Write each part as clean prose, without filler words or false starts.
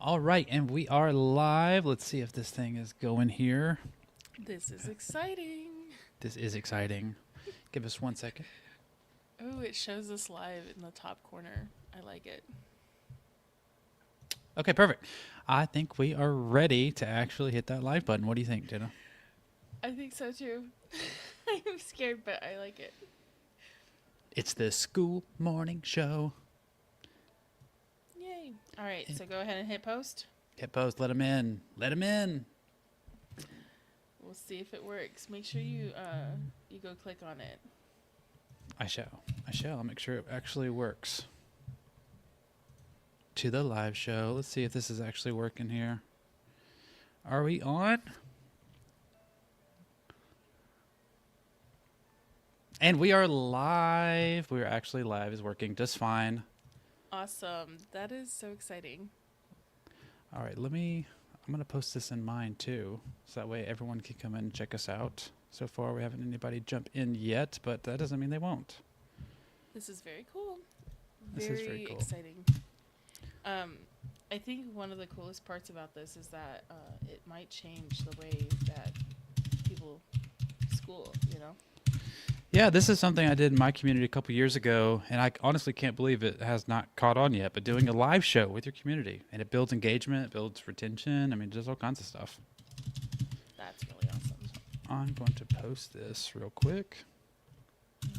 All right, and we are live. Let's see if this thing is going here. This is exciting. This is exciting. Give us 1 second. Oh, it shows us live in the top corner. I like it. Okay, perfect. I think we are ready to actually hit that live button. What do you think, Jenna? I think so too. I'm scared, but I like it. It's the school morning show. Yay. All right, so go ahead and hit post. Hit post. Let them in. Let them in. We'll see if it works. Make sure you go click on it. I shall. I'll make sure it actually works. To the live show. Let's see if this is actually working here. Are we on? And we are live. We're actually live. Is working just fine. Awesome. That is so exciting. All right, I'm going to post this in mine too. So that way everyone can come in and check us out. So far, we haven't anybody jump in yet, but that doesn't mean they won't. This is very cool. This is very cool. Exciting. I think one of the coolest parts about this is that it might change the way that people school, you know? Yeah, this is something I did in my community a couple years ago, and I honestly can't believe it has not caught on yet, but doing a live show with your community, and it builds engagement, it builds retention. I mean, there's all kinds of stuff. That's really awesome. I'm going to post this real quick.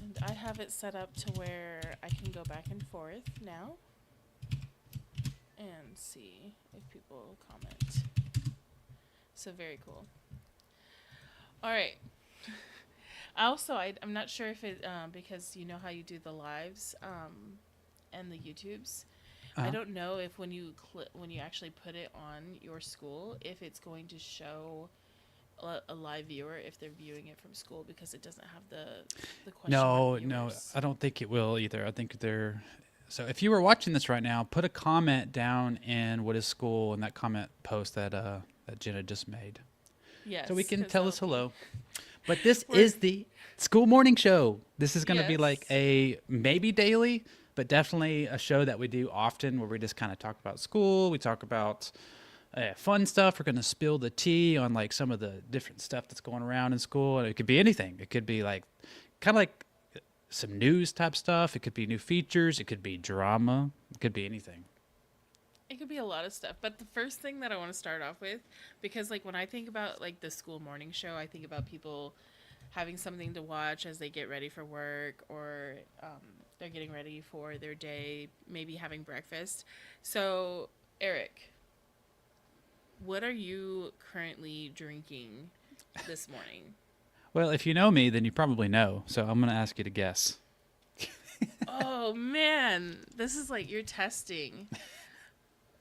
And I have it set up to where I can go back and forth now and see if people comment. So very cool. All right. Also, I'm not sure if it because you know how you do the lives and the YouTubes. I don't know if when you actually put it on your school, if it's going to show a live viewer if they're viewing it from school, because it doesn't have the question mark No, viewers. I don't think it will either. I think they're... So if you were watching this right now, put a comment down in what is school in that comment post that Jenna just made. Yes, So we can 'cause tell that'll us be- hello. But this is the school morning show. This is going to be like Yes. a maybe daily, but definitely a show that we do often where we just kind of talk about school. We talk about fun stuff. We're going to spill the tea on like some of the different stuff that's going around in school. And it could be anything. It could be like kind of like some news type stuff. It could be new features. It could be drama. It could be anything. It could be a lot of stuff, but the first thing that I want to start off with, because like when I think about like the school morning show, I think about people having something to watch as they get ready for work, or they're getting ready for their day, maybe having breakfast. So, Eric, what are you currently drinking this morning? Well, if you know me, then you probably know. So I'm going to ask you to guess. Oh man, this is like you're testing.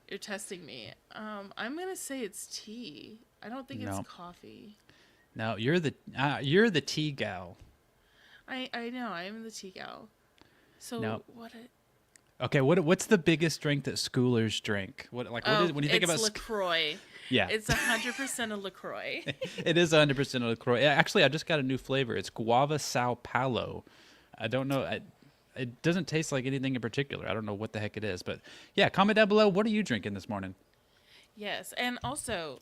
You're testing me. I'm gonna say it's tea. I don't think No. it's coffee. No, you're the tea gal. I know I am the tea gal. So No. what? Okay, what's the biggest drink that schoolers drink? What when you think about LaCroix. yeah, It's 100% a LaCroix. it is 100% LaCroix. Yeah, actually, I just got a new flavor. It's guava Sao Paulo. I don't know. It doesn't taste like anything in particular. I don't know what the heck it is, but yeah, comment down below. What are you drinking this morning? Yes, and also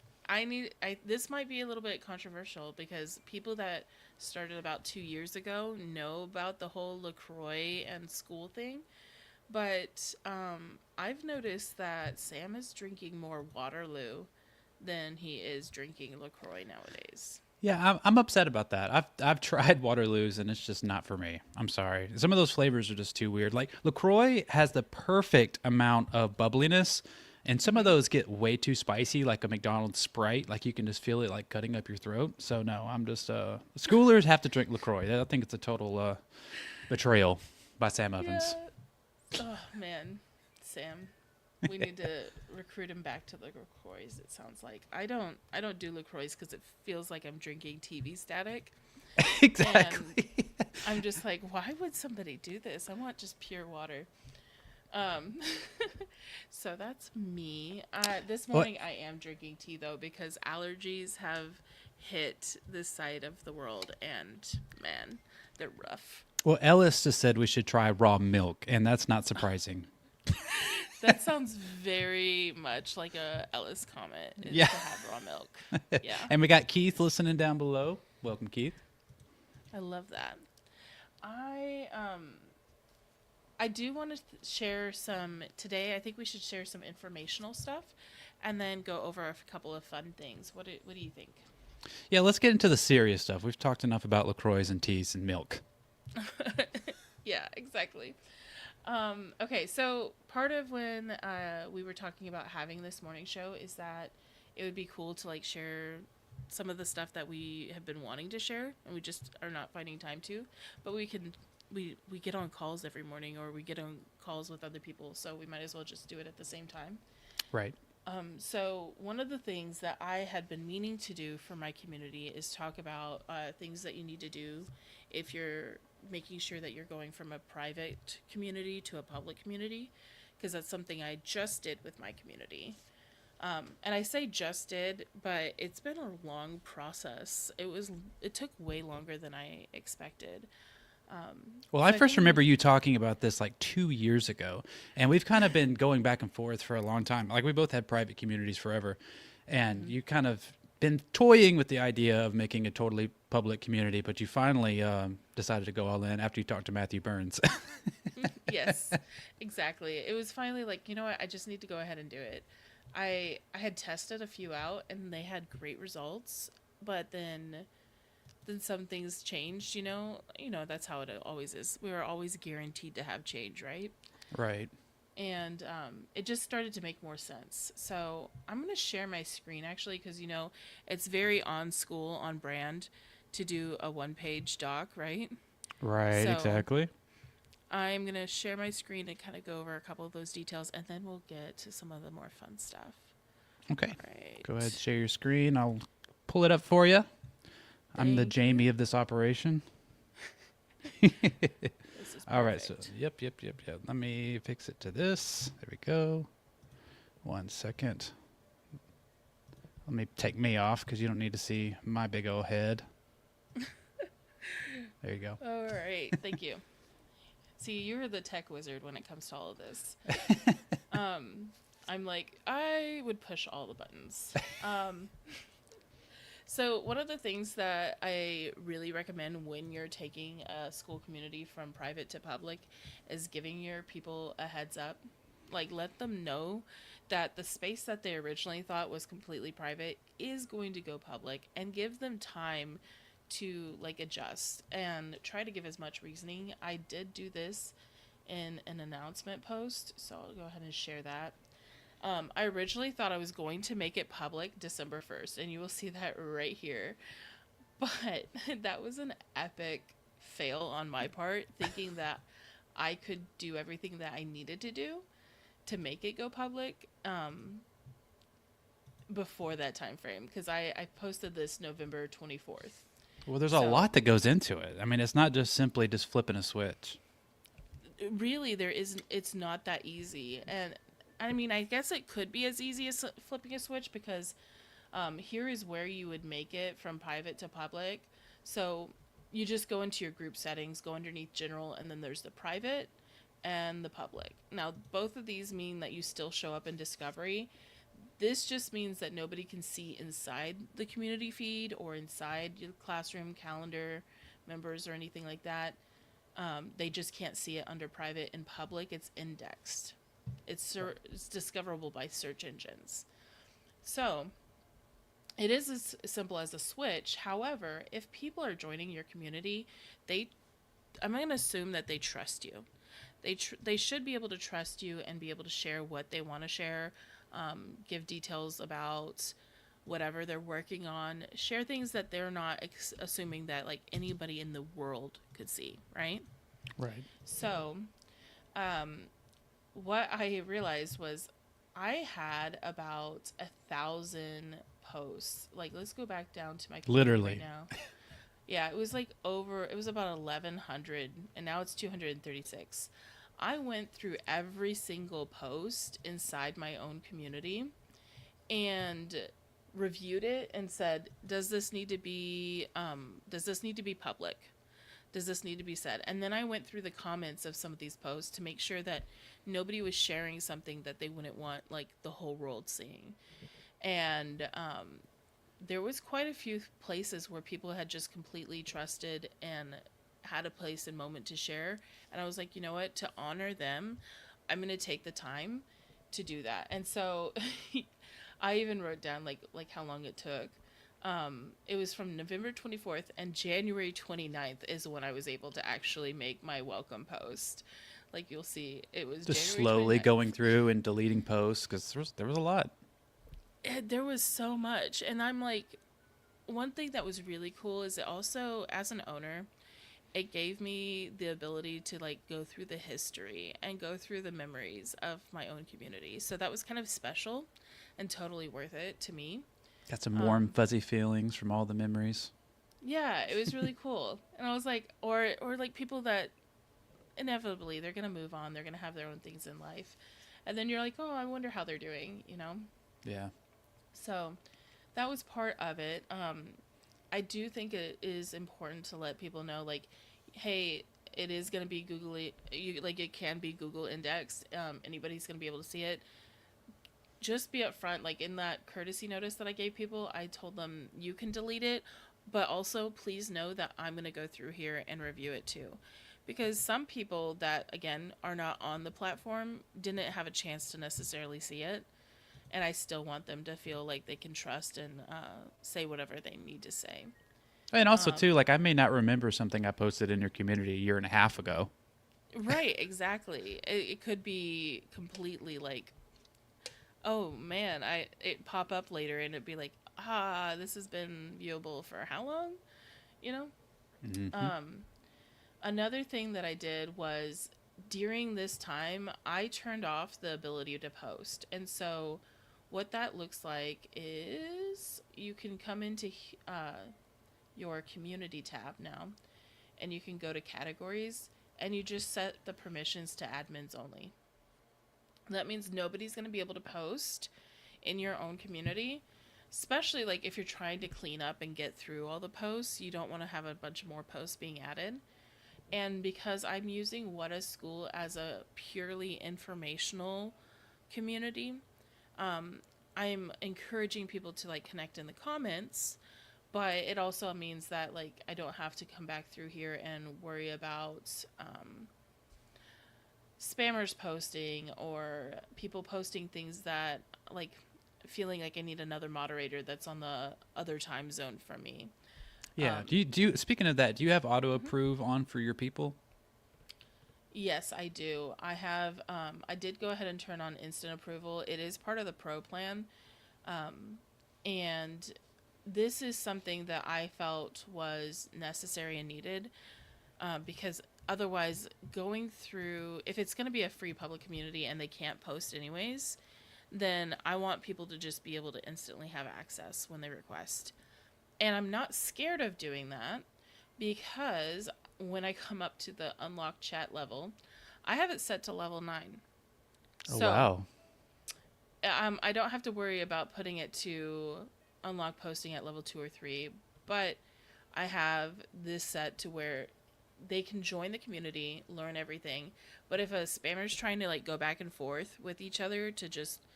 this might be a little bit controversial because people that started about 2 years ago know about the whole LaCroix and school thing. But I've noticed that Sam is drinking more Waterloo than he is drinking LaCroix nowadays. Yeah, I'm upset about that. I've tried Waterloo's and it's just not for me. I'm sorry. Some of those flavors are just too weird. Like LaCroix has the perfect amount of bubbliness, and some of those get way too spicy, like a McDonald's Sprite. Like you can just feel it like cutting up your throat. So no, I'm just schoolers have to drink LaCroix. I think it's a total betrayal by Sam Ovens. Yeah. Oh man, Sam. We need to recruit him back to the LaCroix. It sounds like I don't do LaCroix because it feels like I'm drinking TV static. Exactly. And I'm just like, why would somebody do this? I want just pure water. So that's me. This morning I am drinking tea though because allergies have hit this side of the world, and man, they're rough. Well, Ellis just said we should try raw milk, and that's not surprising. That sounds very much like a Ellis comment is Yeah. to have raw milk. Yeah, And we got Keith listening down below. Welcome, Keith. I love that. I I do want to share some today. I think we should share some informational stuff, and then go over a couple of fun things. What do you think? Yeah, let's get into the serious stuff. We've talked enough about LaCroix and teas and milk. Yeah, exactly. Okay, so part of when we were talking about having this morning show is that it would be cool to like share some of the stuff that we have been wanting to share and we just are not finding time to, but we get on calls every morning or we get on calls with other people, so we might as well just do it at the same time. Right. So one of the things that I had been meaning to do for my community is talk about things that you need to do if you're making sure that you're going from a private community to a public community, because that's something I just did with my community. And I say just did, but it's been a long process. It took way longer than I expected. Well, So I I first think remember you talking about this like 2 years ago, and we've kind of been going back and forth for a long time. Like we both had private communities forever, and you kind of been toying with the idea of making a totally public community, but you finally decided to go all in after you talked to Matthew Burns. yes, exactly. It was finally like, you know what, I just need to go ahead and do it. I had tested a few out and they had great results, but then some things changed, you know. You know, that's how it always is. We were always guaranteed to have change, right? Right. And it just started to make more sense. So I'm going to share my screen actually because, you know, it's very on school, on brand to do a one-page doc, right? Right, So exactly. I'm going to share my screen and kind of go over a couple of those details, and then we'll get to some of the more fun stuff. Okay. All Go ahead, right. share your screen. I'll pull it up for you. I'm the Thank you. Jamie of this operation. This is All right, so perfect. yep. Let me fix it to this. There we go. 1 second. Let me take me off because you don't need to see my big old head. There you go. All right. Thank you. See, you're the tech wizard when it comes to all of this. I'm like, I would push all the buttons. So one of the things that I really recommend when you're taking a school community from private to public is giving your people a heads up. Like, let them know that the space that they originally thought was completely private is going to go public, and give them time to like adjust and try to give as much reasoning. I did do this in an announcement post, so I'll go ahead and share that. I originally thought I was going to make it public December 1st, and you will see that right here. But that was an epic fail on my part, thinking that I could do everything that I needed to do to make it go public before that time frame, because I posted this November 24th. Well, there's a So lot that goes into it. I mean, it's not just simply just flipping a switch. really there isn't, it's not that easy. And I mean, I guess it could be as easy as flipping a switch, because here is where you would make it from private to public. So you just go into your group settings, go underneath general, and then there's the private and the public. Now, both of these mean that you still show up in discovery. This just means that nobody can see inside the community feed or inside your classroom calendar members or anything like that. They just can't see it under private. In public, it's indexed. It's discoverable by search engines. So it is as simple as a switch. However, if people are joining your community, they I'm going to assume that they trust you. They should be able to trust you and be able to share what they want to share, give details about whatever they're working on, share things that they're not assuming that like anybody in the world could see, right? Right. So, what I realized was I had about 1,000 posts. Like, let's go back down to my computer right Literally. now. Yeah, it was like it was about 1,100, and now it's 236. I went through every single post inside my own community and reviewed it and said, does this need to be public? Does this need to be said? And then I went through the comments of some of these posts to make sure that nobody was sharing something that they wouldn't want like the whole world seeing. And there was quite a few places where people had just completely trusted and had a place and moment to share. And I was like, you know what? To honor them, I'm going to take the time to do that. And so I even wrote down like how long it took. It was from November 24th, and January 29th is when I was able to actually make my welcome post. Like you'll see, it was Just January slowly 29th. going through and deleting posts because there was a lot. There was so much. And I'm like, one thing that was really cool is it also, as an owner, it gave me the ability to like go through the history and go through the memories of my own community. So that was kind of special and totally worth it to me. Got some warm, fuzzy feelings from all the memories. Yeah, it was really cool. And I was like, or like people that inevitably they're gonna move on, they're gonna have their own things in life, and then you're like, oh, I wonder how they're doing, you know. Yeah. So that was part of it. I do think it is important to let people know, like, hey, it is gonna be like it can be Google indexed. Anybody's gonna be able to see it. Just be upfront, like in that courtesy notice that I gave people, I told them you can delete it, but also please know that I'm going to go through here and review it too. Because some people that, again, are not on the platform didn't have a chance to necessarily see it. And I still want them to feel like they can trust and say whatever they need to say. And also, too, like I may not remember something I posted in your community a year and a half ago. Right, exactly. It could be completely like, oh man, it pop up later and it'd be like, this has been viewable for how long? You know? Mm-hmm. Um, Another thing that I did was during this time, I turned off the ability to post. And so what that looks like is you can come into your community tab now and you can go to categories and you just set the permissions to admins only. That means nobody's going to be able to post in your own community, especially like if you're trying to clean up and get through all the posts. You don't want to have a bunch more posts being added. And because I'm using What a School as a purely informational community, I'm encouraging people to like connect in the comments, but it also means that like I don't have to come back through here and worry about spammers posting or people posting things that like feeling like I need another moderator that's on the other time zone from me. Yeah. Do you speaking of that, do you have auto Mhm. approve on for your people? Yes, I do. I have I did go ahead and turn on instant approval. It is part of the pro plan. And this is something that I felt was necessary and needed, because otherwise going through, if it's going to be a free public community and they can't post anyways, then I want people to just be able to instantly have access when they request. And I'm not scared of doing that because when I come up to the unlocked chat level, I have it set to level 9. Oh So wow. I don't have to worry about putting it to unlock posting at level 2 or 3, but I have this set to where they can join the community, learn everything. But if a spammer's trying to like go back and forth with each other to just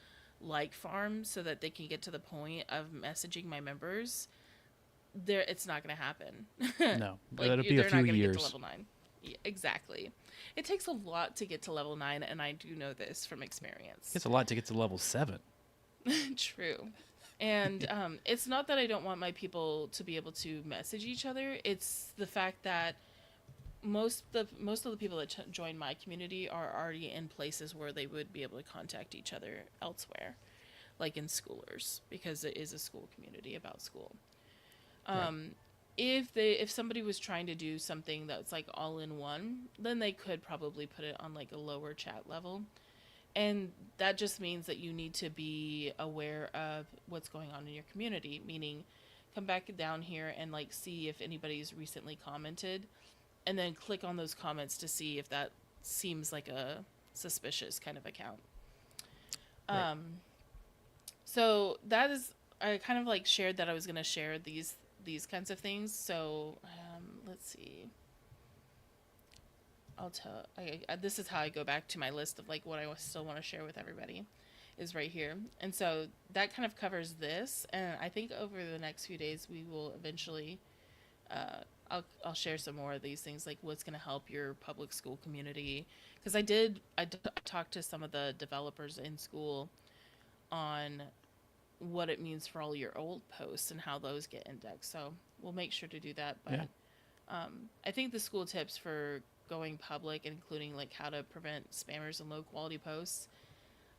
like farm so that they can get to the point of messaging my members, there it's not going to happen. No, Like it'll be a they're few not going to get to years. level 9. Yeah, exactly. It takes a lot to get to level 9, and I do know this from experience. It's a lot to get to level 7. True. And it's not that I don't want my people to be able to message each other. It's the fact that most of the people that join my community are already in places where they would be able to contact each other elsewhere, like in schoolers, because it is a school community about school. Right. If somebody was trying to do something that's like all in one, then they could probably put it on like a lower chat level. And that just means that you need to be aware of what's going on in your community, meaning come back down here and like see if anybody's recently commented and then click on those comments to see if that seems like a suspicious kind of account. Right. So that is, I kind of like shared that I was going to share these kinds of things. So let's see. I'll tell. This is how I go back to my list of like what I still want to share with everybody, is right here. And so that kind of covers this. And I think over the next few days we will eventually, I'll share some more of these things, like what's going to help your public school community. Because I talked to some of the developers in school on what it means for all your old posts and how those get indexed. So we'll make sure to do that. But Yeah. I think the school tips for going public, including like how to prevent spammers and low quality posts,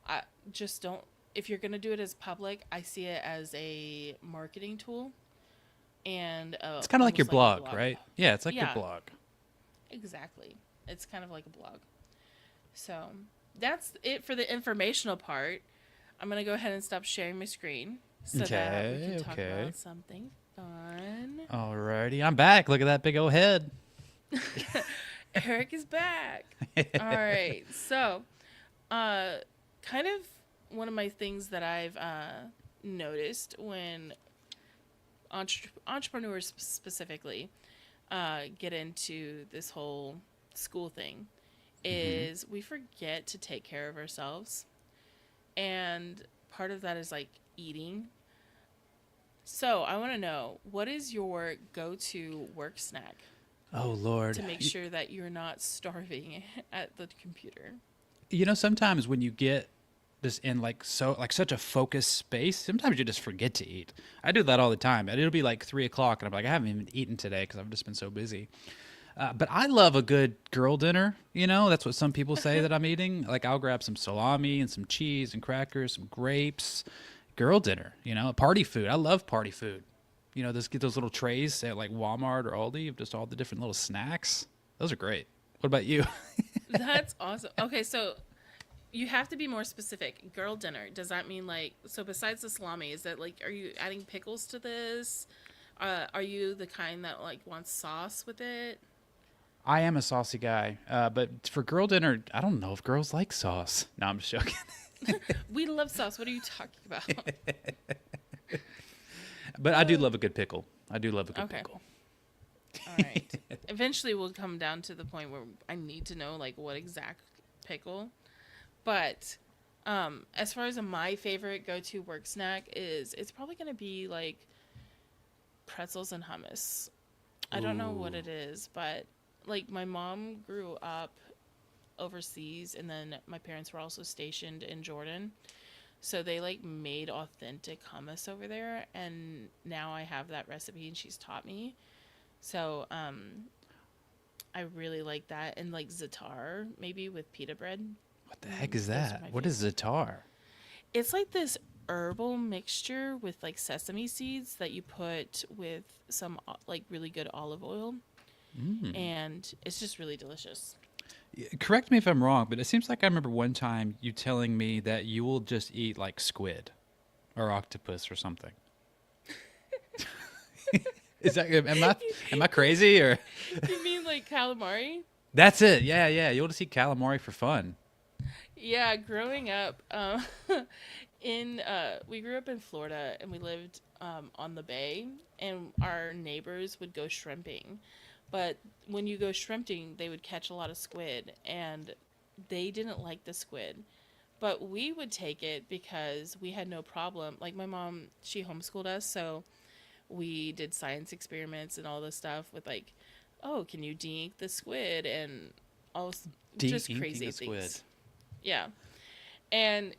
I just don't. If you're gonna do it as public, I see it as a marketing tool, and It's kind of like your almost like a blog, right? Yeah, it's like your Yeah, blog. exactly. It's kind of like a blog. So that's it for the informational part. I'm gonna go ahead and stop sharing my screen so that we can talk Okay. about something fun. Alrighty, I'm back. Look at that big old head. Eric is back. All right. So, kind of one of my things that I've noticed when entrepreneurs specifically get into this whole school thing is we forget to take care of ourselves. And part of that is like eating. So, I want to know, what is your go-to work snack Oh Lord. to make sure that you're not starving at the computer? You know, sometimes when you get just in like such a focused space, sometimes you just forget to eat. I do that all the time. And it'll be like 3 o'clock, and I'm like, I haven't even eaten today because I've just been so busy. But I love a good girl dinner. You know, that's what some people say that I'm eating. Like I'll grab some salami and some cheese and crackers, some grapes. Girl dinner. You know, party food. I love party food. You know, get those little trays at like Walmart or Aldi of just all the different little snacks. Those are great. What about you? That's awesome. Okay, so you have to be more specific. Girl dinner. Does that mean like, so besides the salami, is that like, are you adding pickles to this? Are you the kind that like wants sauce with it? I am a saucy guy, but for girl dinner, I don't know if girls like sauce. No, I'm just joking. We love sauce. What are you talking about? But I do love a good pickle. I do love a good Okay. pickle. All right. Eventually we'll come down to the point where I need to know like what exact pickle. But as far as my favorite go-to work snack is, it's probably going to be like pretzels and hummus. I don't know what Ooh. it is, but like my mom grew up overseas, and then my parents were also stationed in Jordan. So they like made authentic hummus over there, and now I have that recipe and she's taught me. So I really like that, and like za'atar maybe with pita bread. What the heck is Those are that? my What is za'atar? It's like this herbal mixture with like sesame seeds that you put with some like really good olive oil, and it's just really delicious. Correct me if I'm wrong, but it seems like I remember one time you telling me that you will just eat like squid or octopus or something. Is that am I crazy or? You mean like calamari? That's it. Yeah, yeah. You'll just eat calamari for fun. Yeah, growing up, we grew up in Florida, and we lived on the bay, and our neighbors would go shrimping. But when you go shrimping, they would catch a lot of squid, and they didn't like the squid. But we would take it because we had no problem. Like my mom, she homeschooled us, so we did science experiments and all this stuff with like, oh, can you de-ink the squid and all just De-inking crazy the things. squid. Yeah. And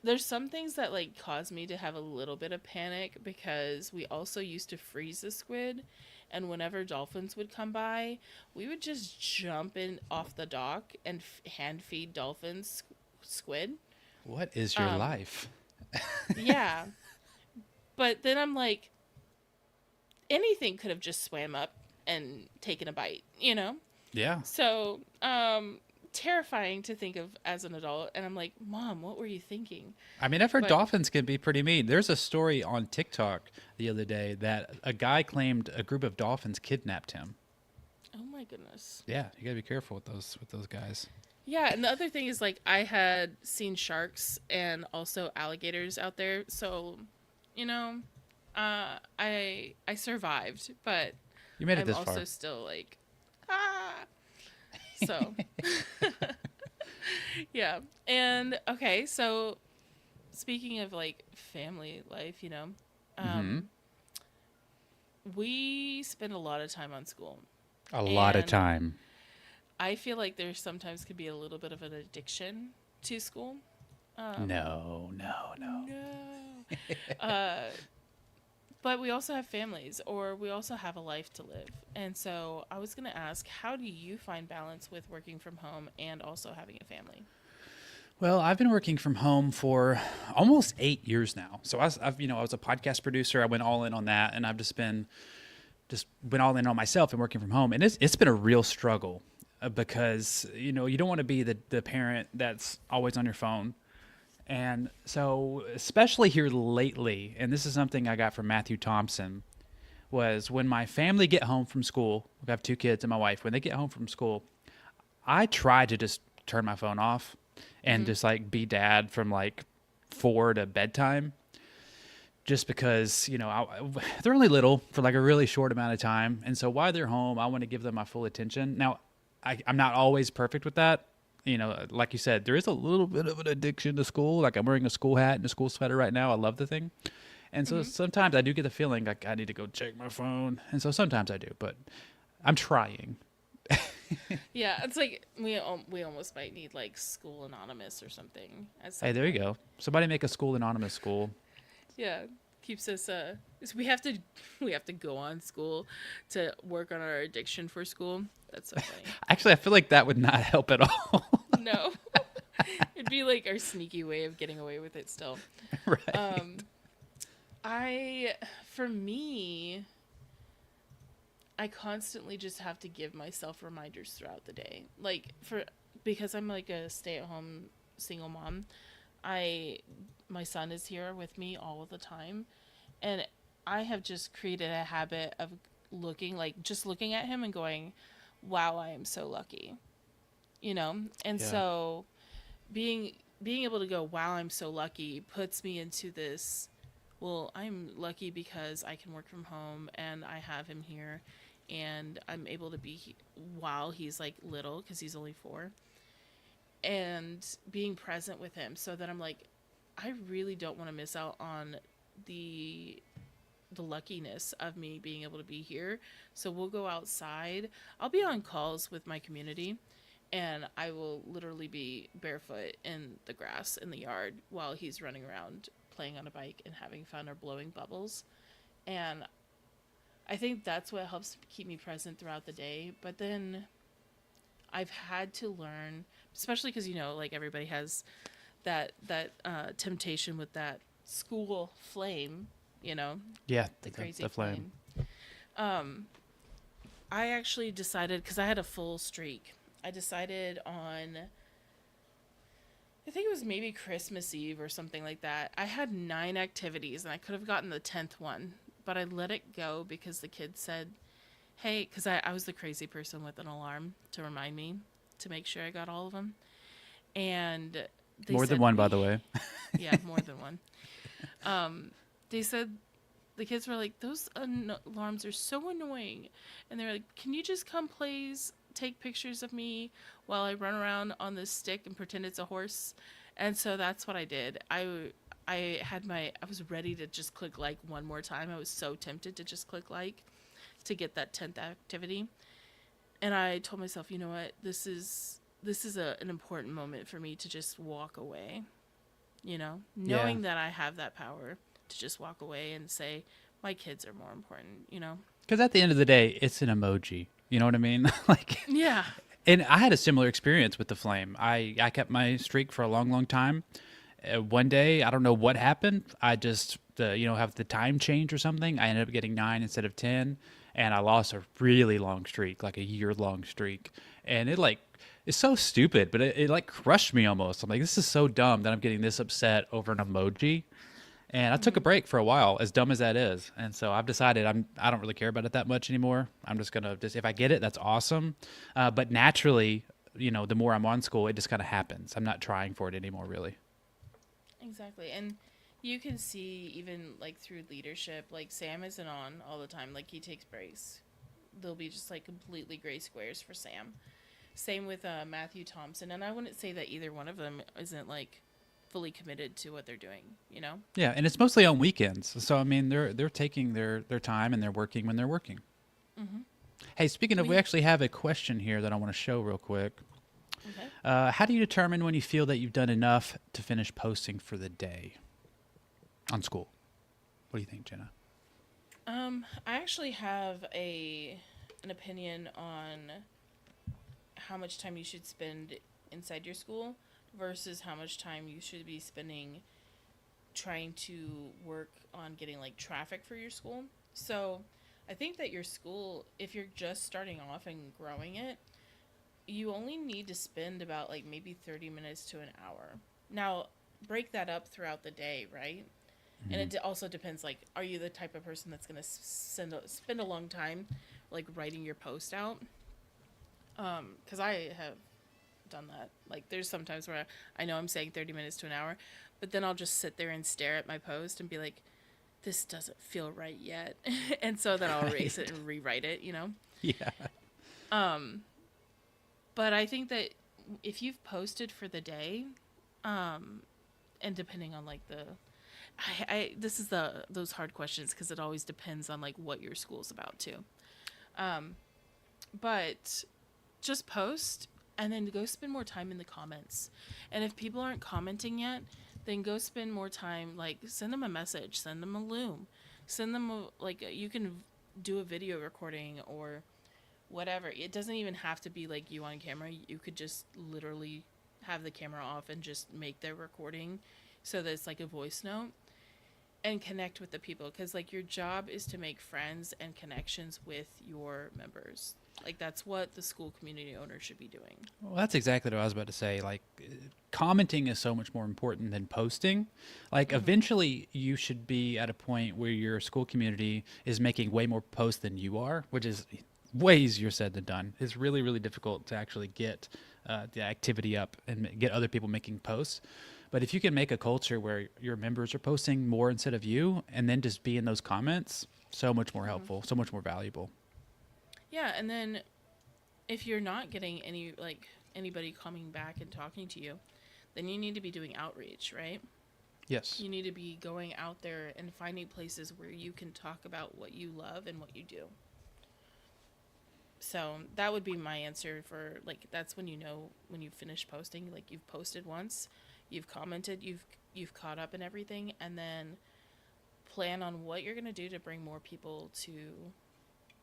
there's some things that like cause me to have a little bit of panic, because we also used to freeze the squid, and whenever dolphins would come by, we would just jump in off the dock and hand feed dolphins squid. What is your Um, life? Yeah. But then I'm like, anything could have just swam up and taken a bite, you know? Yeah. So, terrifying to think of as an adult. And I'm like, Mom, what were you thinking? I mean, I've heard But dolphins can be pretty mean. There's a story on TikTok the other day that a guy claimed a group of dolphins kidnapped him. oh my goodness. Yeah, you gotta be careful with those guys. Yeah, and the other thing is like I had seen sharks and also alligators out there, so you know, I survived, but You made it I'm this also far. still like, ah. So, yeah. And okay, so speaking of like family life, Hmm. um, we spend a lot of time on school. A lot of And time. I feel like there sometimes could be a little bit of an addiction to school. Um, No, no, no. no. Uh, but we also have families or we also have a life to live. And so I was going to ask, how do you find balance with working from home and also having a family? Well, I've been working from home for almost 8 years now. So I was a podcast producer. I went all in on that, and I've just went all in on myself and working from home. And it's been a real struggle because you don't want to be the parent that's always on your phone. And so, especially here lately, and this is something I got from Matthew Thompson, was when my family get home from school. I have two kids and my wife. When they get home from school, I try to just turn my phone off and Mm-hmm. just like be dad from like 4 to bedtime. Just because they're only little for like a really short amount of time, and so while they're home, I want to give them my full attention. Now, I'm not always perfect with that. Like you said, there is a little bit of an addiction to school. Like I'm wearing a school hat and a school sweater right now. I love the thing, and so Mm-hmm. sometimes I do get the feeling like I need to go check my phone, and so sometimes I do, but I'm trying. Yeah, it's like we almost might need like School Anonymous or something at some Hey, there you point. go. Somebody make a school anonymous school. Yeah, keeps us we have to we have to go on school to work on our addiction for school. That's so funny. Actually, I feel like that would not help at all. No. It'd be like our sneaky way of getting away with it still. Right. Um I for me I constantly just have to give myself reminders throughout the day. Like for because I'm like a stay-at-home single mom, I my son is here with me all of the time, and I have just created a habit of looking at him and going, "Wow, I am so lucky." And Yeah. so being being able to go, "Wow, I'm so lucky," puts me into this, well, I'm lucky because I can work from home and I have him here and I'm able to while he's like little because he's only 4, and being present with him so that I'm like, I really don't want to miss out on the the luckiness of me being able to be here. So we'll go outside. I'll be on calls with my community and I will literally be barefoot in the grass in the yard while he's running around playing on a bike and having fun or blowing bubbles. And I think that's what helps keep me present throughout the day. But then I've had to learn, especially because like everybody has that temptation with that school flame, you know, Yeah, the crazy the flame. flame. Um, I actually decided because I had a full streak. I decided on, I think it was maybe Christmas Eve or something like that. I had 9 activities and I could have gotten the 10th one, but I let it go because the kids said, hey, because I was the crazy person with an alarm to remind me to make sure I got all of them. And they More than said, one, by the way. yeah, more than one. They said, the kids were like, those alarms are so annoying. And they were like, can you just come, please, take pictures of me while I run around on this stick and pretend it's a horse? And so that's what I did. I was ready to just click like one more time. I was so tempted to just click like to get that 10th activity. And I told myself, you know what? This is an important moment for me to just walk away, Yeah. knowing that I have that power to just walk away and say, my kids are more important. Because at the end of the day, it's an emoji. You know what I mean? Like, Yeah. and I had a similar experience with the flame. I kept my streak for a long, long time. One day, I don't know what happened. I just, have the time change or something. I ended up getting 9 instead of 10, and I lost a really long streak, like a year-long streak. And it's so stupid, but it like crushed me almost. I'm like, this is so dumb that I'm getting this upset over an emoji. And I took a Mm-hmm. break for a while, as dumb as that is. And so I've decided I don't really care about it that much anymore. I'm just gonna just if I get it, that's awesome. But naturally, the more I'm on school, it just kind of happens. I'm not trying for it anymore, really. Exactly. And you can see even like through leadership, like Sam isn't on all the time. Like he takes breaks. There'll be just like completely gray squares for Sam Same with Matthew Thompson, and I wouldn't say that either one of them isn't like fully committed to what they're doing. You know. Yeah, and it's mostly on weekends. So I mean, they're taking their time and they're working when they're working. Mm-hmm. Hey, speaking of, we We actually have a question here that I want to show real quick. okay. How do you determine when you feel that you've done enough to finish posting for the day on school? What do you think, Jenna? I actually have an opinion on how much time you should spend inside your school versus how much time you should be spending trying to work on getting like traffic for your school. So, I think that your school, if you're just starting off and growing it, you only need to spend about like maybe 30 minutes to an hour. Now, break that up throughout the day, right? And Mhm. it also depends like are you the type of person that's going to spend a long time like writing your post out? Cuz I have done that. Like there's sometimes where I know I'm saying 30 minutes to an hour, but then I'll just sit there and stare at my post and be like this doesn't feel right yet. And so then I'll erase it Right. and rewrite it, you know? Yeah. Um but I think that if you've posted for the day, and depending on like this is those hard questions because it always depends on like what your school's about too. Um, but just post and then go spend more time in the comments. And if people aren't commenting yet, then go spend more time. Like send them a message, send them a loom, send them like you can do a video recording or whatever. It doesn't even have to be like you on camera. You could just literally have the camera off and just make their recording so that it's like a voice note and connect with the people because like your job is to make friends and connections with your members. Like that's what the school community owner should be doing. Well, that's exactly what I was about to say. Like, commenting is so much more important than posting. Like, Mm-hmm. eventually, you should be at a point where your school community is making way more posts than you are, which is way easier said than done. It's really, really difficult to actually get the activity up and get other people making posts. But if you can make a culture where your members are posting more instead of you, and then just be in those comments, so much more Mm-hmm. helpful, so much more valuable. Yeah, and then if you're not getting any like anybody coming back and talking to you, then you need to be doing outreach, right? Yes. You need to be going out there and finding places where you can talk about what you love and what you do. So that would be my answer for like that's when you know when you finish posting, like you've posted once, you've commented, you've caught up in everything, and then plan on what you're gonna do to bring more people to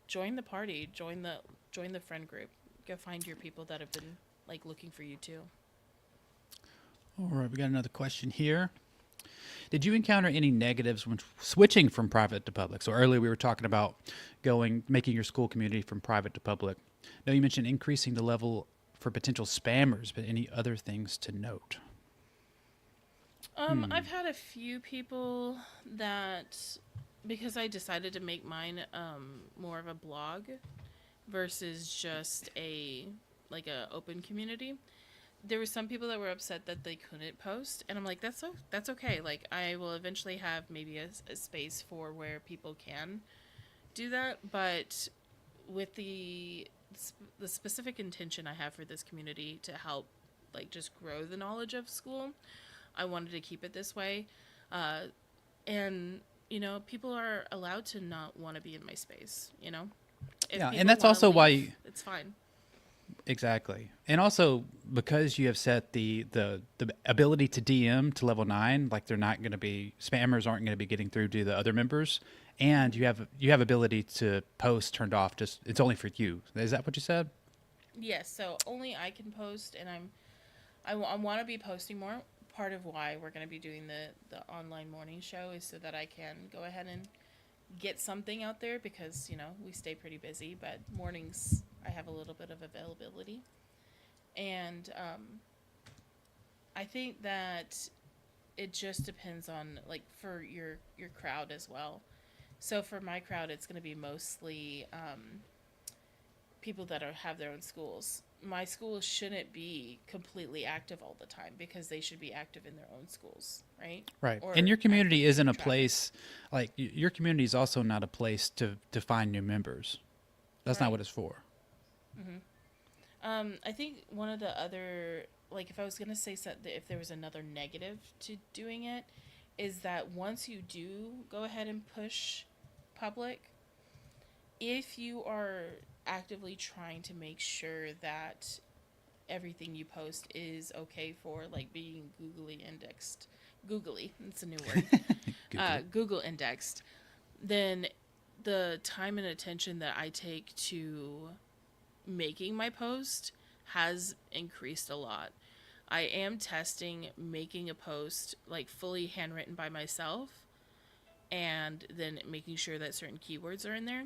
join the party, join the friend group. Go find your people that have been like looking for you too. All right, we got another question here. Did you encounter any negatives when switching from private to public? So earlier we were talking about making your school community from private to public. Now you mentioned increasing the level for potential spammers, but any other things to note? I've had a few people that because I decided to make mine more of a blog versus just a like a open community. There were some people that were upset that they couldn't post, and I'm like, that's okay. Like, I will eventually have maybe a space for where people can do that, but with the specific intention I have for this community to help, like, just grow the knowledge of school, I wanted to keep it this way, uh, and people are allowed to not want to be in my space. If Yeah, and people that's want to also leave, why. it's fine. Exactly. And also because you have set the ability to DM to level 9, like they're not going to be spammers aren't going to be getting through to the other members, and you have ability to post turned off, just it's only for you. Is that what you said? Yes, so only I can post, and I want to be posting more. Part of why we're going to be doing the online morning show is so that I can go ahead and get something out there because we stay pretty busy, but mornings I have a little bit of availability, and I think that it just depends on like for your crowd as well. So for my crowd, it's going to be mostly people that have their own schools. My school shouldn't be completely active all the time because they should be active in their own schools, right? Right. Or And your active community isn't in a traffic. place like your community is also not a place to find new members. That's not Right. what it's for. Hmm. I think one of the other, like, if I was gonna say if there was another negative to doing it, is that once you do go ahead and push public, if you are actively trying to make sure that everything you post is okay for like being googly, it's a new word, Google it. Google indexed, then the time and attention that I take to making my post has increased a lot. I am testing making a post like fully handwritten by myself and then making sure that certain keywords are in there.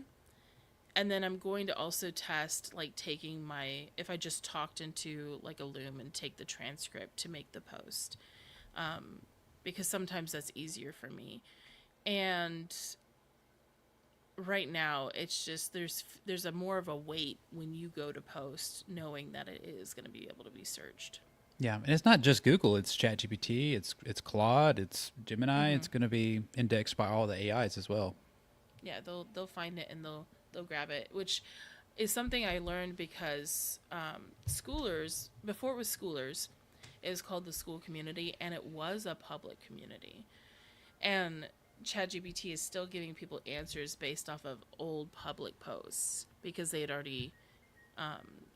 And then I'm going to also test like taking my, if I just talked into like a Loom and take the transcript to make the post, because sometimes that's easier for me. And right now it's just there's a more of a weight when you go to post knowing that it is going to be able to be searched. Yeah, and it's not just Google. It's ChatGPT. It's Claude. It's Gemini. Mm-hmm. It's going to be indexed by all the AIs as well. Yeah, they'll find it and they'll grab it, which is something I learned because schoolers, before it was schoolers, it was called the school community, and it was a public community. And ChatGPT is still giving people answers based off of old public posts because they had already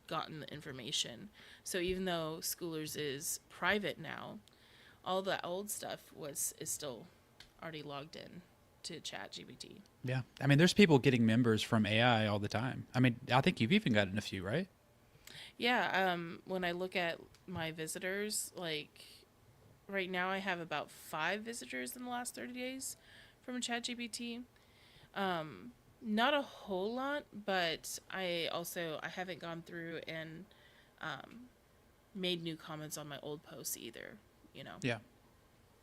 gotten the information. So even though Schoolers is private now, all the old stuff is still already logged in to ChatGPT. Yeah, I mean, there's people getting members from AI all the time. I mean, I think you've even gotten a few, right? Yeah, when I look at my visitors, like right now I have about 5 visitors in the last 30 days from ChatGPT. Not a whole lot, but I haven't gone through and made new comments on my old posts either, you know. Yeah.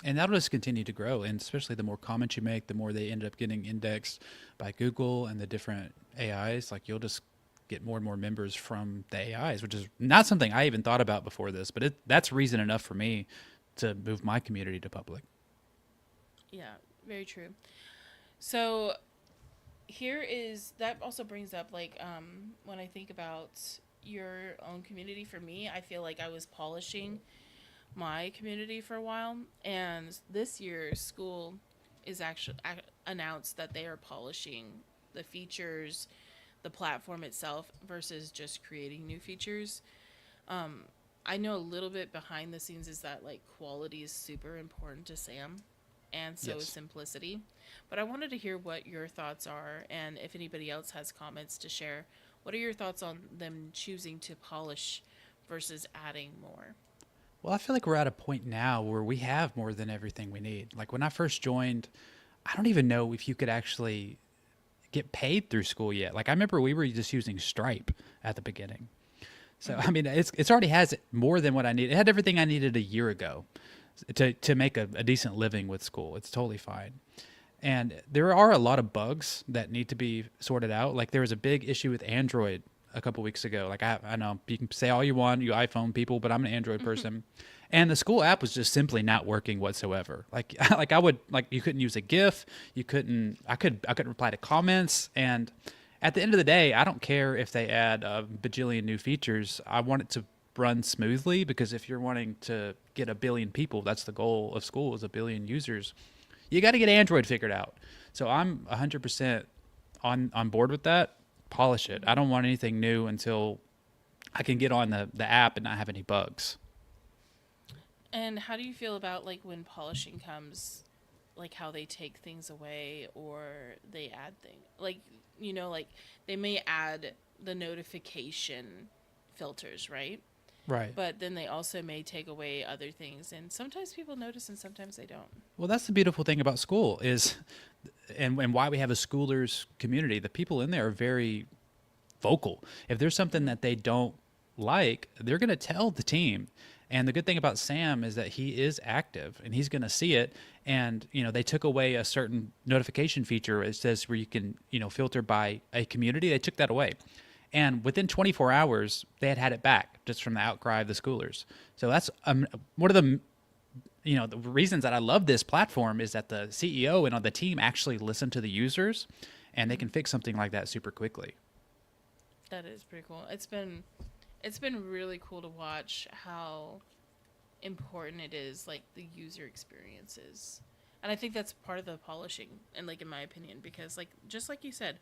And that'll just continue to grow. And especially the more comments you make, the more they end up getting indexed by Google and the different AIs. Like you'll just get more and more members from the AIs, which is not something I even thought about before this, but that's reason enough for me to move my community to public. Yeah, very true. So that also brings up like when I think about your own community. For me, I feel like I was polishing my community for a while, and this year school is actually announced that they are polishing the features, the platform itself versus just creating new features. I know a little bit behind the scenes is that like quality is super important to Sam, and so is Yes. simplicity. But I wanted to hear what your thoughts are, and if anybody else has comments to share. What are your thoughts on them choosing to polish versus adding more? Well, I feel like we're at a point now where we have more than everything we need. Like when I first joined, I don't even know if you could actually get paid through school yet. Like I remember we were just using Stripe at the beginning. So I mean, it's already has more than what I need. It had everything I needed a year ago to make a decent living with school. It's totally fine. And there are a lot of bugs that need to be sorted out. Like there was a big issue with Android a couple weeks ago. Like I know you can say all you want, you iPhone people, but I'm an Android person. And the school app was just simply not working whatsoever. Like you couldn't use a GIF, I couldn't reply to comments, and at the end of the day, I don't care if they add a bajillion new features. I want it to run smoothly because if you're wanting to get a billion people, that's the goal of school is a billion users. You got to get Android figured out. So I'm 100% on board with that. Polish it. I don't want anything new until I can get on the app and not have any bugs. And how do you feel about like when polishing comes, like how they take things away or they add things? Like, you know, like they may add the notification filters, right? Right. But then they also may take away other things, and sometimes people notice and sometimes they don't. Well, that's the beautiful thing about school is, and why we have a schoolers community. The people in there are very vocal. If there's something that they don't like, they're going to tell the team. And the good thing about Sam is that he is active and he's going to see it. And, you know, they took away a certain notification feature. It says where you can, you know, filter by a community. They took that away. And within 24 hours, they had it back just from the outcry of the schoolers. So that's one of the, you know, the reasons that I love this platform is that the CEO and the team actually listen to the users and they can fix something like that super quickly. That is pretty cool. It's been really cool to watch how important it is, like the user experiences. And I think that's part of the polishing, and like in my opinion, because like just like you said,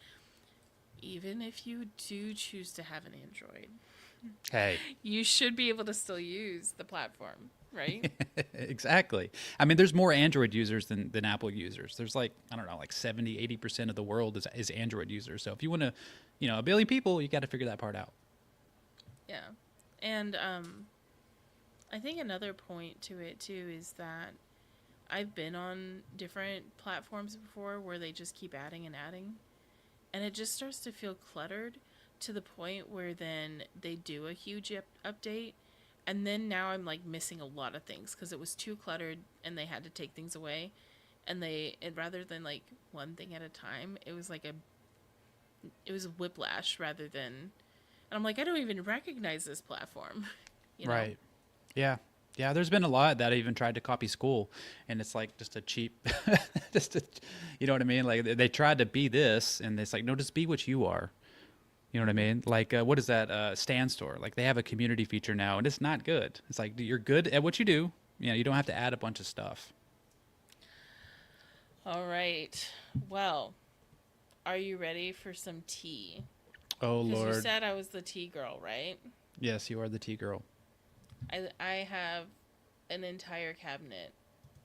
even if you do choose to have an Android, Hey, you should be able to still use the platform, right? exactly. I mean, there's more Android users than Apple users. There's like, I don't know, like 70, 80% of the world is Android users. So if you want to, a billion people, you got to figure that part out. Yeah. And I think another point to it too is that I've been on different platforms before where they just keep adding and adding, and it just starts to feel cluttered to the point where then they do a huge update, and then now I'm like missing a lot of things because it was too cluttered and they had to take things away, and rather than like one thing at a time, it was a whiplash rather than, and I'm like, I don't even recognize this platform, you know. Right. Yeah. Yeah, there's been a lot that I even tried to copy School, and it's like just a cheap, just a, you know what I mean? Like they tried to be this, and it's like, no, just be what you are. You know what I mean? Like, what is that? Stan Store. Like they have a community feature now, and it's not good. It's like you're good at what you do. You don't have to add a bunch of stuff. All right. Well, are you ready for some tea? Oh Because you Lord, said I was the tea girl, right? yes, you are the tea girl. I have an entire cabinet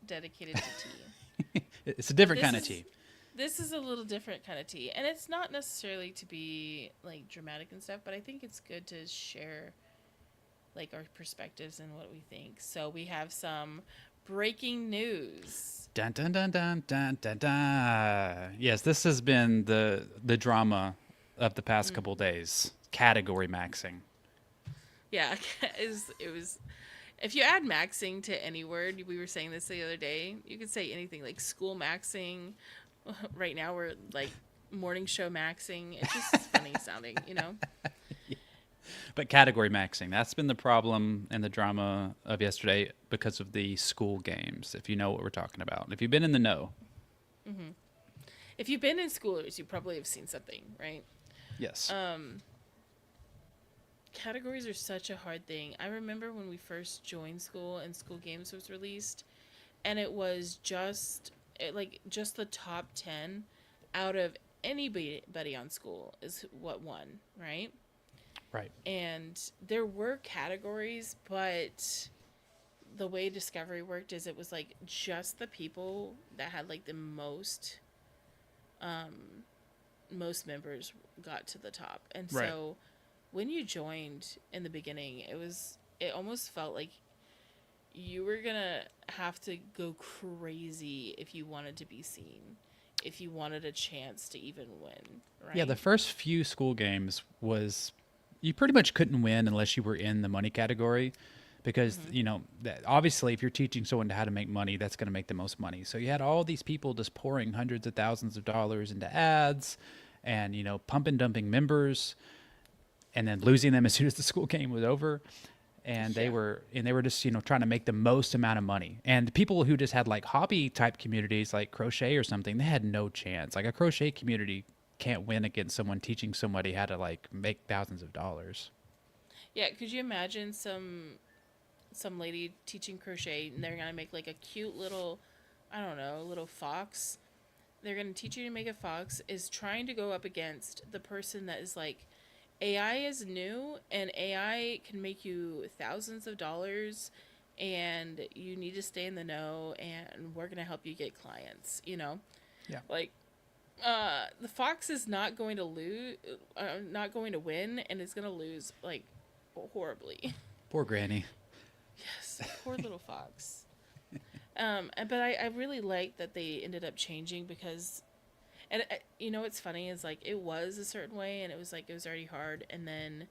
dedicated to tea. It's a different This kind of is tea. this is a little different kind of tea, and it's not necessarily to be like dramatic and stuff, but I think it's good to share like our perspectives and what we think. So we have some breaking news. Dun dun dun dun dun dun dun. Yes, this has been the drama of the past couple days. Category maxing. Yeah, it was if you add maxing to any word, we were saying this the other day, you could say anything like school maxing. Right now we're like morning show maxing. It's just funny sounding, you know? But category maxing, that's been the problem and the drama of yesterday because of the school games, if you know what we're talking about. If you've been in the know. If you've been in schoolers, you probably have seen something, right? Yes. Categories are such a hard thing. I remember when we first joined school and School Games was released, and it was just the top 10 out of anybody on school is what won, right? Right. And there were categories, but the way Discovery worked is it was like just the people that had like the most members got to the top. And Right. so when you joined in the beginning, it almost felt like you were going to have to go crazy if you wanted to be seen, if you wanted a chance to even win, right? Yeah, the first few school games was you pretty much couldn't win unless you were in the money category because, obviously if you're teaching someone how to make money, that's going to make the most money. So you had all these people just pouring hundreds of thousands of dollars into ads and, pump and dumping members and then losing them as soon as the school game was over. And Yeah. they were just, trying to make the most amount of money. And people who just had like hobby type communities like crochet or something, they had no chance. Like a crochet community can't win against someone teaching somebody how to like make thousands of dollars. Yeah, could you imagine some lady teaching crochet and they're gonna make like a cute little, I don't know, little fox. They're gonna teach you to make a fox is trying to go up against the person that is like, AI is new and AI can make you thousands of dollars and you need to stay in the know and we're gonna help you get clients, you know? Yeah. Like the fox is not going to lose, not going to win, and is going to lose like horribly. Poor granny. Yes, poor little fox. But I really like that they ended up changing because, and you know what's funny is like it was a certain way, and it was like it was already hard, and then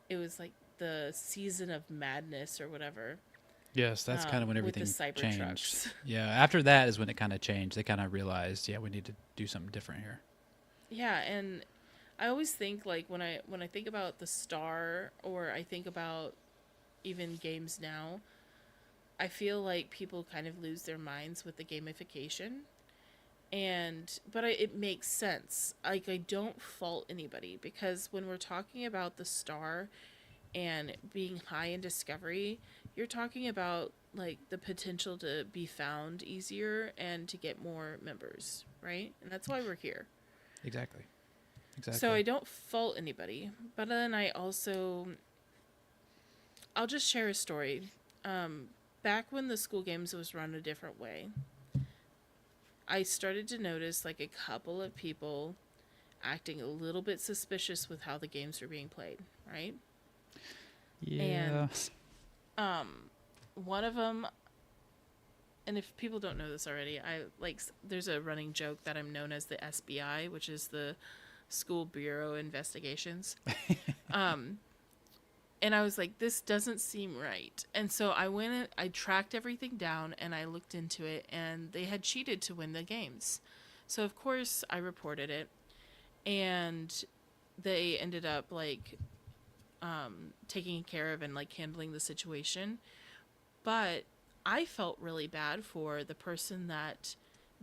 it was like the season of madness or whatever. Yes, that's kind of when With the everything changed. Cybertrucks. Yeah, after that is when it kind of changed. They kind of realized, yeah, we need to do something different here. Yeah, and I always think like when I think about the star or I think about even games now, I feel like people kind of lose their minds with the gamification. It makes sense. Like I don't fault anybody because when we're talking about the star, and being high in discovery, you're talking about like the potential to be found easier and to get more members, right? And that's why we're here. Exactly. So Exactly. I don't fault anybody, but then I'll just share a story. Um, Back when the Skool Games was run a different way, I started to notice like a couple of people acting a little bit suspicious with how the games were being played, right? Yeah. And one of them, and if people don't know this already, there's a running joke that I'm known as the SBI, which is the School Bureau Investigations. Um, and I was like, this doesn't seem right. And so I went and I tracked everything down and I looked into it, and they had cheated to win the games. So of course I reported it, and they ended up like taking care of and like handling the situation. But I felt really bad for the person that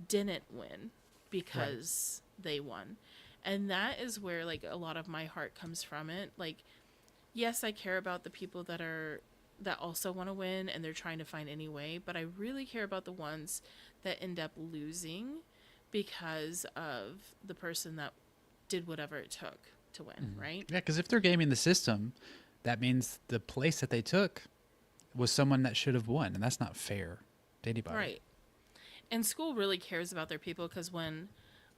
didn't win Right. because they won. And that is where like a lot of my heart comes from it. Like, yes, I care about the people that also want to win and they're trying to find any way, but I really care about the ones that end up losing because of the person that did whatever it took to win, right? Yeah, because if they're gaming the system, that means the place that they took was someone that should have won, and that's not fair to anybody. Right. And school really cares about their people because when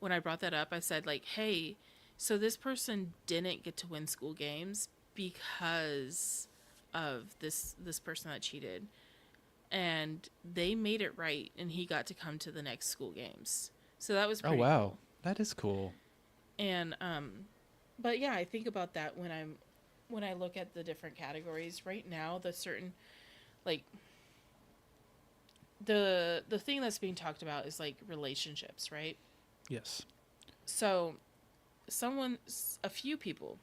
I brought that up, I said like, "Hey, so this person didn't get to win school games because of this person that cheated, and they made it right, and he got to come to the next school games. So that was Oh pretty wow, cool. that is cool. And but yeah, I think about that when I look at the different categories right now. The certain like the thing that's being talked about is like relationships, right? Yes. So a few people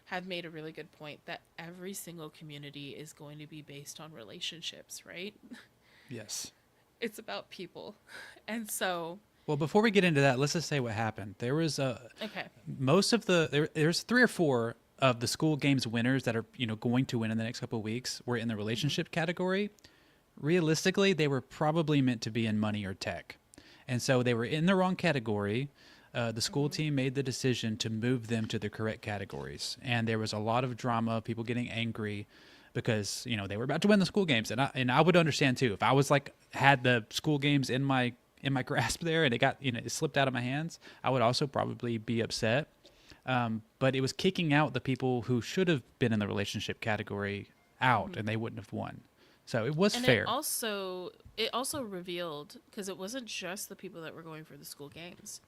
have made a really good point that every single community is going to be based on relationships, right? Yes. It's about people. And so, Well, before we get into that, let's just say what happened. There was okay. most of there's three or four of the school games winners that are going to win in the next couple of weeks were in the Hmm. relationship category. Realistically, they were probably meant to be in money or tech, and so they were in the wrong category. The school Hmm. team made the decision to move them to the correct categories, and there was a lot of drama, people getting angry because they were about to win the school games, and I would understand too if I was like had the school games in my grasp there and it got it slipped out of my hands. I would also probably be upset. But it was kicking out the people who should have been in the relationship category out, Hmm. and they wouldn't have won. So it was And fair. it also revealed, because it wasn't just the people that were going for the school games.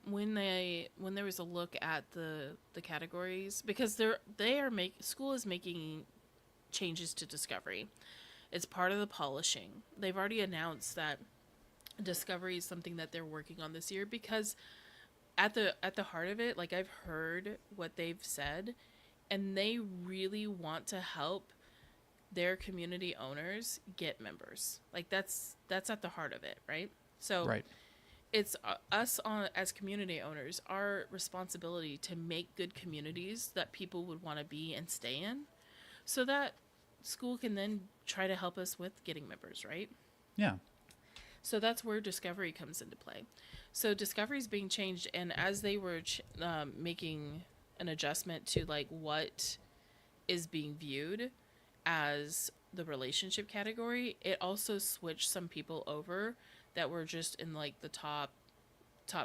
When there was a look at the categories, because they are make school is making changes to discovery. It's part of the polishing. They've already announced that discovery is something that they're working on this year, because at the heart of it, like, I've heard what they've said, and they really want to help their community owners get members. Like, that's at the heart of it, right? So Right. it's us as community owners, our responsibility to make good communities that people would want to be and stay in, so that school can then try to help us with getting members, right? Yeah. So that's where discovery comes into play. So discovery is being changed, and as they were making an adjustment to like what is being viewed as the relationship category, it also switched some people over that were just in like the top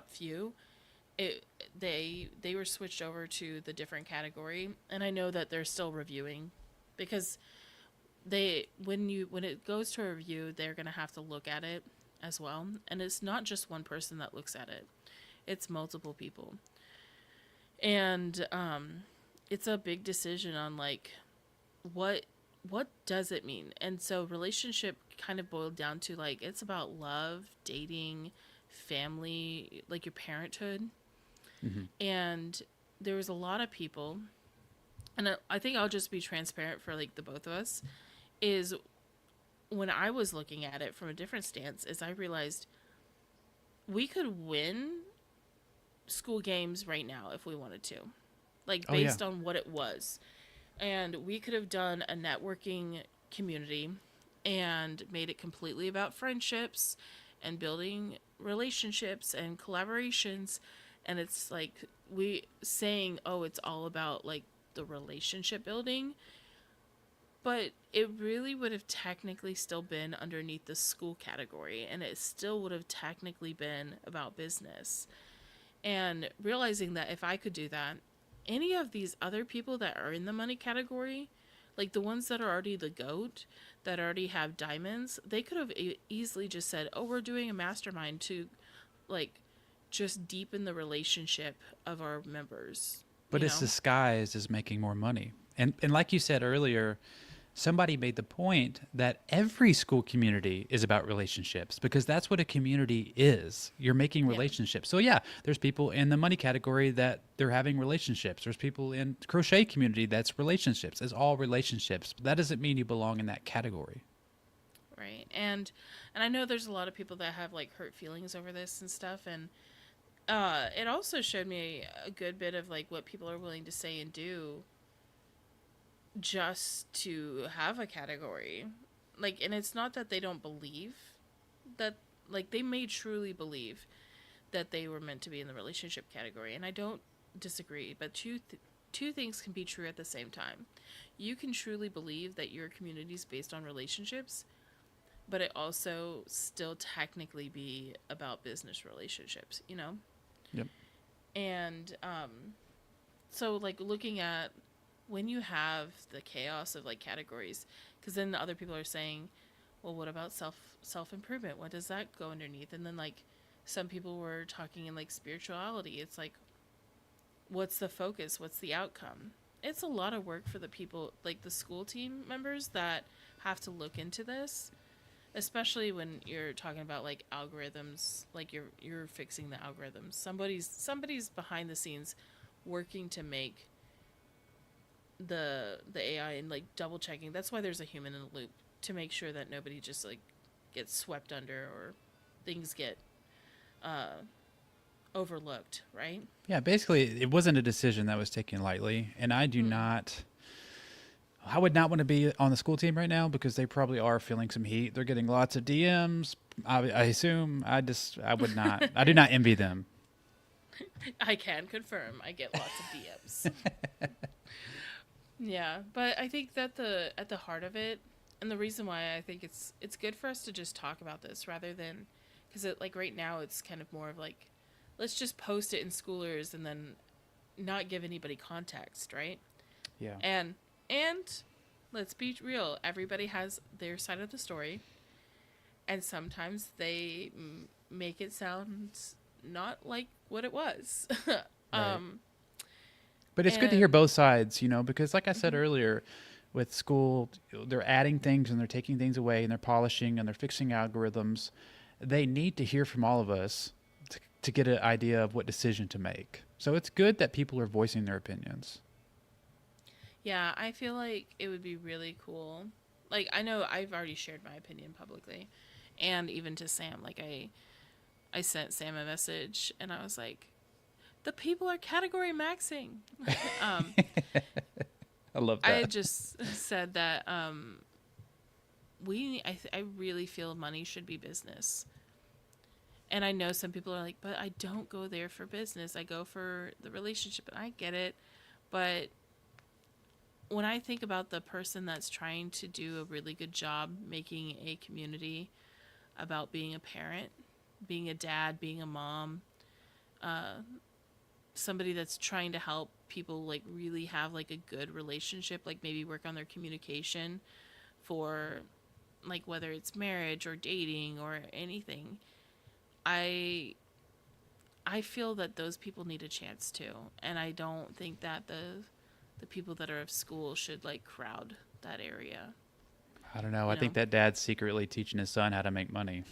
few. They were switched over to the different category, and I know that they're still reviewing, because when it goes to a review, they're going to have to look at it as well, and it's not just one person that looks at it, it's multiple people. And it's a big decision on like what what does it mean. And so relationship kind of boiled down to like it's about love, dating, family, like your parenthood. Hmm. And there was a lot of people, and I think I'll just be transparent for like the both of us, is when I was looking at it from a different stance, is I realized we could win school games right now if we wanted to, like Oh yeah. based on what it was. And we could have done a networking community and made it completely about friendships and building relationships and collaborations. And it's like we saying, oh, it's all about like the relationship building, but it really would have technically still been underneath the school category, and it still would have technically been about business. And realizing that if I could do that, any of these other people that are in the money category, like the ones that are already the goat, that already have diamonds, they could have easily just said, "Oh, we're doing a mastermind to like just deepen the relationship of our members." But You it's know? disguised as making more money. And like you said earlier, somebody made the point that every school community is about relationships because that's what a community is. You're making Yeah. relationships. So yeah, there's people in the money category that they're having relationships. There's people in crochet community that's relationships. It's all relationships. But that doesn't mean you belong in that category. Right. And I know there's a lot of people that have like hurt feelings over this and stuff, and it also showed me a good bit of like what people are willing to say and do just to have a category. Like, and it's not that they don't believe that, like, they may truly believe that they were meant to be in the relationship category, and I don't disagree, but two things can be true at the same time. You can truly believe that your community is based on relationships, but it also still technically be about business relationships, you know? Yep. And so like looking at when you have the chaos of like categories, because then the other people are saying, well, what about self improvement? What does that go underneath? And then like some people were talking in like spirituality. It's like, what's the focus? What's the outcome? It's a lot of work for the people, like the school team members that have to look into this, especially when you're talking about like algorithms, like you're fixing the algorithms. Somebody's behind the scenes working to make the AI and like double checking. That's why there's a human in the loop to make sure that nobody just like gets swept under or things get uh overlooked, right? Yeah, basically, it wasn't a decision that was taken lightly, and I do Mm. not. I would not want to be on the school team right now because they probably are feeling some heat. They're getting lots of DMs. I assume. I would not. I do not envy them. I can confirm I get lots of DMs. Yeah, but I think that the at the heart of it, and the reason why I think it's good for us to just talk about this rather than, because it like right now it's kind of more of like, let's just post it in schoolers and then not give anybody context, right? Yeah. And and let's be real, everybody has their side of the story, and sometimes they make it sound not like what it was. Right. um But it's good to hear and both sides, because like I said mhm. earlier, with school, they're adding things and they're taking things away and they're polishing and they're fixing algorithms. They need to hear from all of us to get an idea of what decision to make. So it's good that people are voicing their opinions. Yeah, I feel like it would be really cool. Like I know I've already shared my opinion publicly, and even to Sam. Like I sent Sam a message, and I was like, the people are category maxing. um, I love I that. had just said that I really feel money should be business. And I know some people are like, but I don't go there for business. I go for the relationship, and I get it. But when I think about the person that's trying to do a really good job making a community about being a parent, being a dad, being a mom, uh, somebody that's trying to help people like really have like a good relationship, like maybe work on their communication for like whether it's marriage or dating or anything. I I feel that those people need a chance too, and I don't think that the people that are of school should like crowd that area. I don't know. You I think know, that dad's secretly teaching his son how to make money.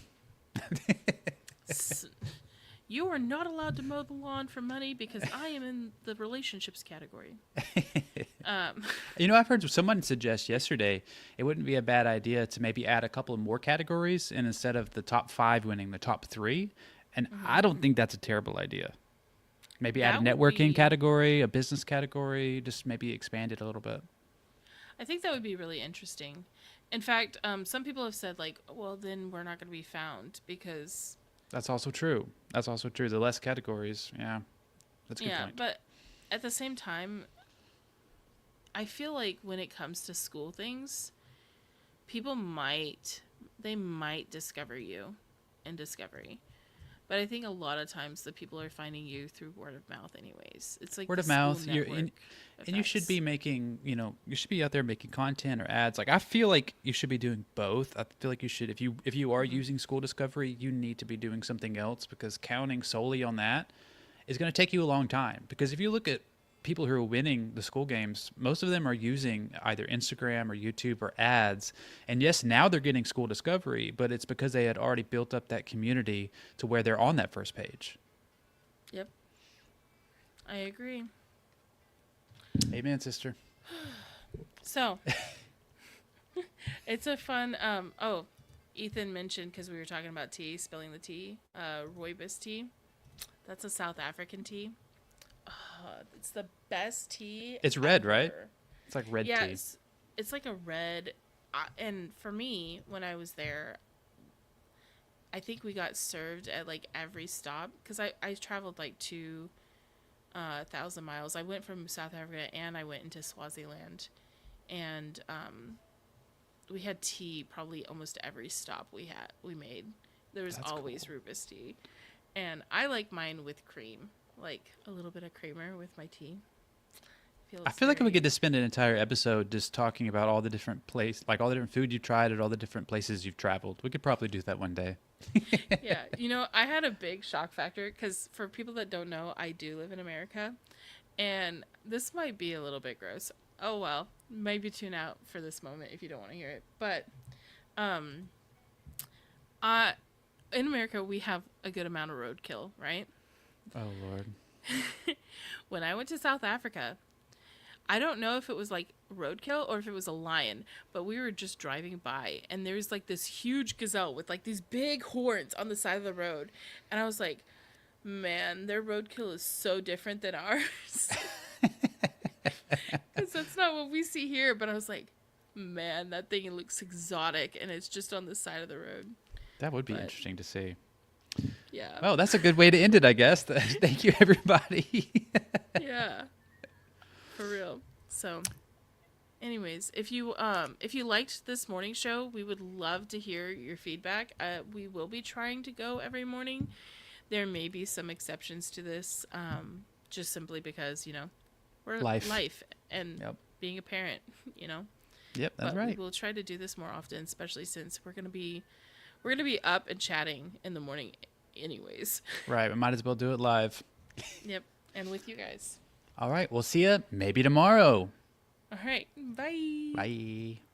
S- you are not allowed to mow the lawn for money because I am in the relationships category. Um, I've heard someone suggest yesterday it wouldn't be a bad idea to maybe add a couple of more categories, and instead of the top five winning, the top three. And I mhm. don't think that's a terrible idea. Maybe add a That would networking be category, a business category, just maybe expand it a little bit. I think that would be really interesting. In fact, some people have said like, well, then we're not going to be found because That's also true. That's also true. The less categories, yeah, that's a good yeah. point. But at the same time, I feel like when it comes to school things, people might discover you in Discovery. But I think a lot of times the people are finding you through word of mouth anyways. It's like Word the of school mouth, network and you should effects. be making, you should be out there making content or ads. Like I feel like you should be doing both. I feel like you should, if you are Hmm. using School Discovery, you need to be doing something else because counting solely on that is going to take you a long time. Because if you look at people who are winning the school games, most of them are using either Instagram or YouTube or ads. And yes, now they're getting School Discovery, but it's because they had already built up that community to where they're on that first page. Yep, I agree. Amen, sister. So it's a fun. Oh, Ethan mentioned because we were talking about tea, spilling the tea. Rooibos tea. That's a South African tea. It's the best tea It's red, right? ever. It's like red Yeah, tea. it's like a red. And for me, when I was there, I think we got served at like every stop because I traveled like 2,000 miles. I went from South Africa and I went into Swaziland, and we had tea probably almost every stop we made. There was That's always cool. rooibos tea, and I like mine with cream, like a little bit of creamer with my tea. I Feels feel like we very get to spend an entire episode just talking about all the different like all the different food you've tried at all the different places you've traveled. We could probably do that one day. yeah. I had a big shock factor because for people that don't know, I do live in America, and this might be a little bit gross. Oh well, maybe tune out for this moment if you don't want to hear it. But um, I in America we have a good amount of roadkill, right? Oh Lord. When I went to South Africa, I don't know if it was like roadkill or if it was a lion, but we were just driving by and there's like this huge gazelle with like these big horns on the side of the road. And I was like, man, their roadkill is so different than ours. Because that's not what we see here. But I was like, man, that thing looks exotic and it's just on the side of the road. That would be But interesting to see. yeah, Well, that's a good way to end it, I guess. Thank you, everybody. yeah, for real. So anyways, if you liked this morning show, we would love to hear your feedback. We will be trying to go every morning. There may be some exceptions to this, just simply because we're Life. life and Yep. being a parent, you know. Yep, that's But we right. will try to do this more often, especially since we're gonna be up and chatting in the morning, anyways. Right, we might as well do it live. Yep, and with you guys. All right, we'll see you maybe tomorrow. All right, bye. Bye.